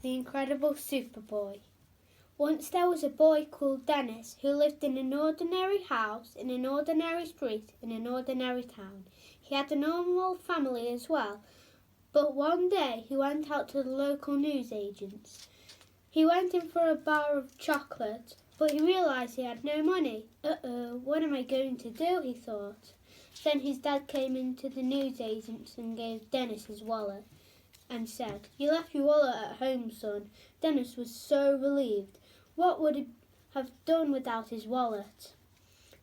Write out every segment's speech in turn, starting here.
The Incredible Superboy. Once there was a boy called Dennis who lived in an ordinary house, in an ordinary street, in an ordinary town. He had a normal family as well, but one day he went out to the local newsagents. He went in for a bar of chocolate, but he realised he had no money. What am I going to do, he thought. Then his dad came into the newsagents and gave Dennis his wallet and said, "You left your wallet at home, son." Dennis was so relieved. What would he have done without his wallet?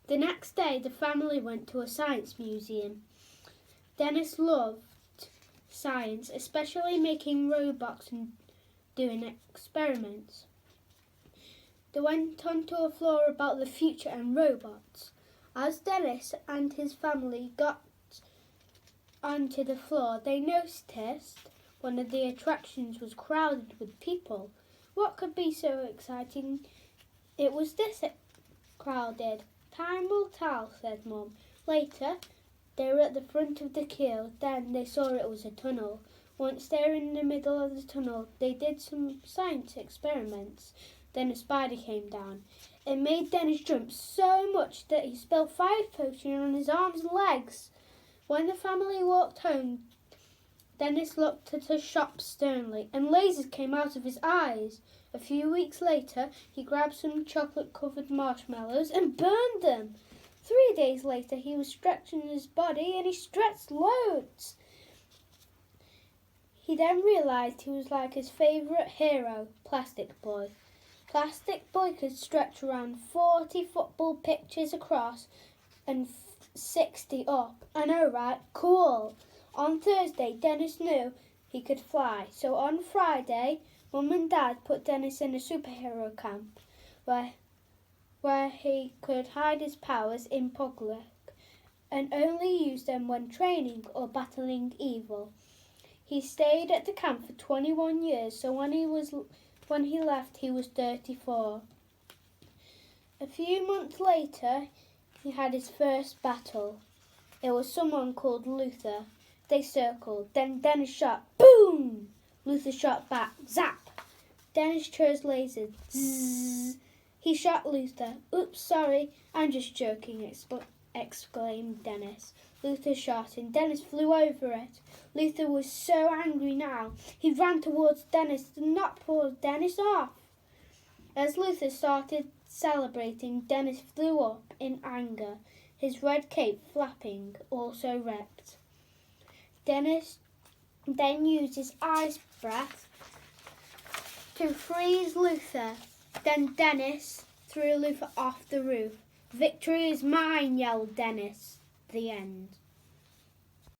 The next day the family went to a science museum. Dennis loved science, especially making robots and doing experiments. They went onto a floor about the future and robots. As Dennis and his family got onto the floor, they noticed one of the attractions was crowded with people. What could be so exciting? It was this crowded. "Time will tell," said Mum. Later, they were at the front of the queue. Then they saw it was a tunnel. Once they were in the middle of the tunnel, they did some science experiments. Then a spider came down. It made Dennis jump so much that he spilled fire potion on his arms and legs. When the family walked home, Dennis looked at the shop sternly, and lasers came out of his eyes. A few weeks later, he grabbed some chocolate-covered marshmallows and burned them. 3 days later, he was stretching his body, and he stretched loads. He then realised he was like his favourite hero, Plastic Boy. Plastic Boy could stretch around 40 football pitches across and 60 up. I know, right? Cool. On Thursday, Dennis knew he could fly. So on Friday, Mum and Dad put Dennis in a superhero camp where he could hide his powers in public and only use them when training or battling evil. He stayed at the camp for 21 years, so when he left, he was 34. A few months later, he had his first battle. It was someone called Luther. They circled. Then Dennis shot. Boom! Luther shot back. Zap! Dennis chose lasers. Zzz! He shot Luther. "Oops, sorry. I'm just joking," exclaimed Dennis. Luther shot and Dennis flew over it. Luther was so angry now. He ran towards Dennis to knock poor Dennis off. As Luther started celebrating, Dennis flew up in anger, his red cape flapping, also wrecked. Dennis then used his ice breath to freeze Luther. Then Dennis threw Luther off the roof. "Victory is mine," yelled Dennis. The end.